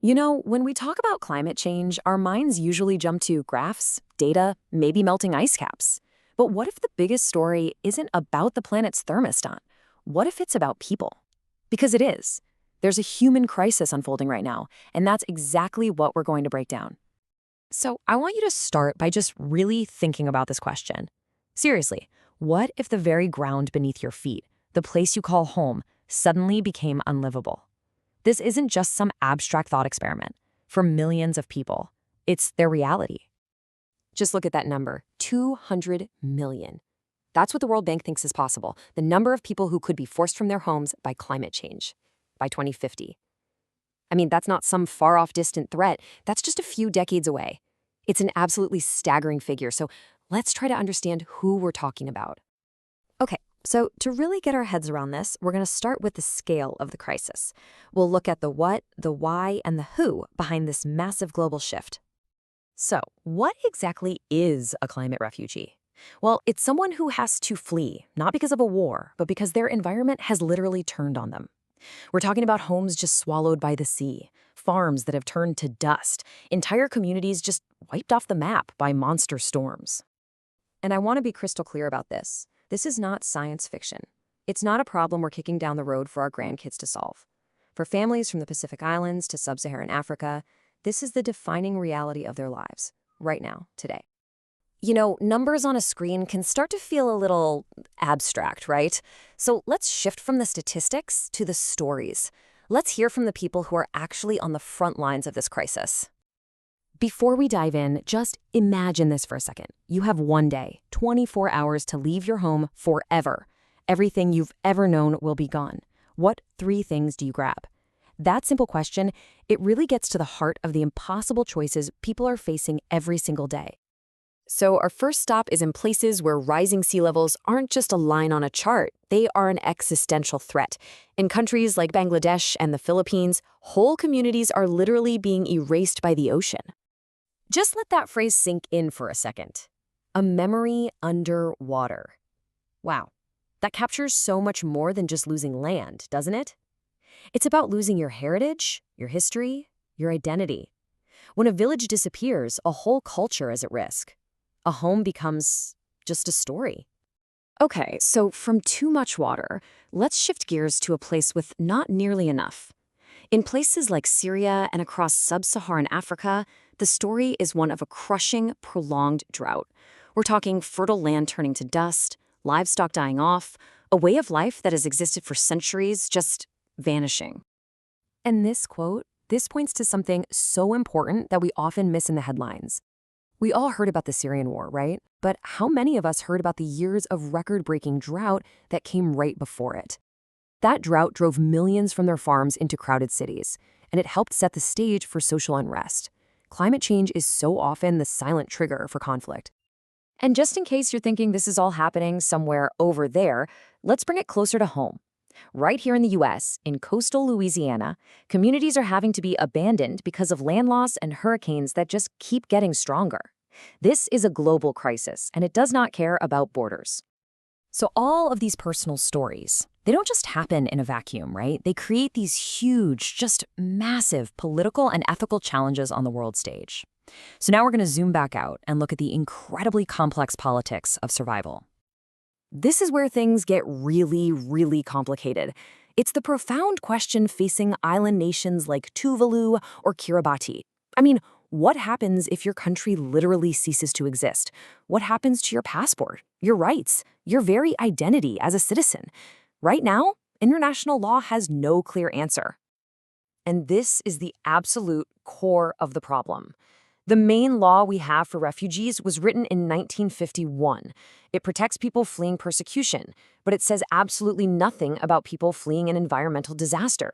You know, when we talk about climate change, our minds usually jump to graphs, data, maybe melting ice caps. But what if the biggest story isn't about the planet's thermostat? What if it's about people? Because it is. There's a human crisis unfolding right now, and that's exactly what we're going to break down. So I want you to start by just really thinking about this question. Seriously, what if the very ground beneath your feet, the place you call home, suddenly became unlivable? This isn't just some abstract thought experiment. For millions of people, it's their reality. Just look at that number, 200 million. That's what the World Bank thinks is possible, the number of people who could be forced from their homes by climate change by 2050. I mean, that's not some far-off distant threat. That's just a few decades away. It's an absolutely staggering figure, so let's try to understand who we're talking about. Okay, so to really get our heads around this, we're going to start with the scale of the crisis. We'll look at the what, the why, and the who behind this massive global shift. So, what exactly is a climate refugee? Well, it's someone who has to flee, not because of a war, but because their environment has literally turned on them. We're talking about homes just swallowed by the sea, farms that have turned to dust, entire communities just wiped off the map by monster storms. And I want to be crystal clear about this. This is not science fiction. It's not a problem we're kicking down the road for our grandkids to solve. For families from the Pacific Islands to sub-Saharan Africa, this is the defining reality of their lives, right now, today. You know, numbers on a screen can start to feel a little abstract, right? So let's shift from the statistics to the stories. Let's hear from the people who are actually on the front lines of this crisis. Before we dive in, just imagine this for a second. You have one day, 24 hours to leave your home forever. Everything you've ever known will be gone. What 3 things do you grab? That simple question, it really gets to the heart of the impossible choices people are facing every single day. So our first stop is in places where rising sea levels aren't just a line on a chart, they are an existential threat. In countries like Bangladesh and the Philippines, whole communities are literally being erased by the ocean. Just let that phrase sink in for a second. A memory underwater. Wow, that captures so much more than just losing land, doesn't it? It's about losing your heritage, your history, your identity. When a village disappears, a whole culture is at risk. A home becomes just a story. Okay, so from too much water, let's shift gears to a place with not nearly enough. In places like Syria and across sub-Saharan Africa, the story is one of a crushing, prolonged drought. We're talking fertile land turning to dust, livestock dying off, a way of life that has existed for centuries just vanishing. And this quote, this points to something so important that we often miss in the headlines. We all heard about the Syrian war, right? But how many of us heard about the years of record-breaking drought that came right before it? That drought drove millions from their farms into crowded cities, and it helped set the stage for social unrest. Climate change is so often the silent trigger for conflict. And just in case you're thinking this is all happening somewhere over there, let's bring it closer to home. Right here in the U.S., in coastal Louisiana, communities are having to be abandoned because of land loss and hurricanes that just keep getting stronger. This is a global crisis, and it does not care about borders. So all of these personal stories, they don't just happen in a vacuum, right? They create these huge, just massive political and ethical challenges on the world stage. So now we're going to zoom back out and look at the incredibly complex politics of survival. This is where things get really, really complicated. It's the profound question facing island nations like Tuvalu or Kiribati. I mean, what happens if your country literally ceases to exist? What happens to your passport, your rights, your very identity as a citizen? Right now, international law has no clear answer. And this is the absolute core of the problem. The main law we have for refugees was written in 1951. It protects people fleeing persecution, but it says absolutely nothing about people fleeing an environmental disaster.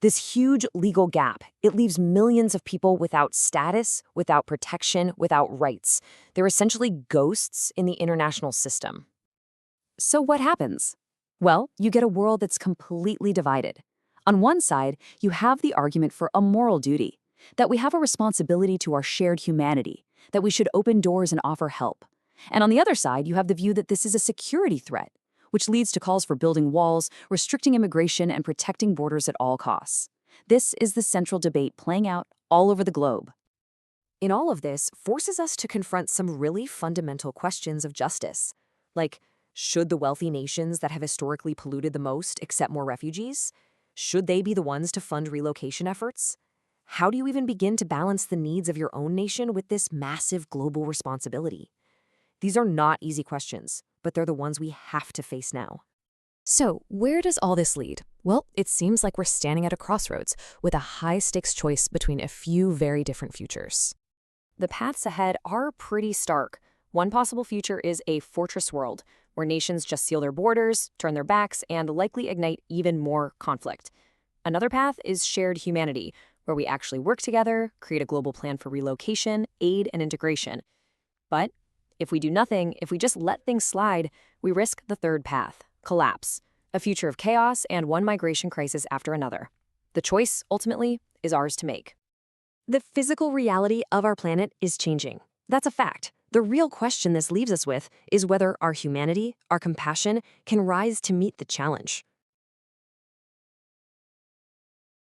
This huge legal gap, it leaves millions of people without status, without protection, without rights. They're essentially ghosts in the international system. So what happens? Well, you get a world that's completely divided. On one side, you have the argument for a moral duty, that we have a responsibility to our shared humanity, that we should open doors and offer help. And on the other side, you have the view that this is a security threat, which leads to calls for building walls, restricting immigration, and protecting borders at all costs. This is the central debate playing out all over the globe. In all of this forces us to confront some really fundamental questions of justice. Like, should the wealthy nations that have historically polluted the most accept more refugees? Should they be the ones to fund relocation efforts? How do you even begin to balance the needs of your own nation with this massive global responsibility? These are not easy questions, but they're the ones we have to face now. So, where does all this lead? Well, it seems like we're standing at a crossroads with a high-stakes choice between a few very different futures. The paths ahead are pretty stark. One possible future is a fortress world, where nations just seal their borders, turn their backs, and likely ignite even more conflict. Another path is shared humanity, where we actually work together, create a global plan for relocation, aid, and integration. But if we do nothing, if we just let things slide, we risk the third path, collapse, a future of chaos and one migration crisis after another. The choice, ultimately, is ours to make. The physical reality of our planet is changing. That's a fact. The real question this leaves us with is whether our humanity, our compassion, can rise to meet the challenge.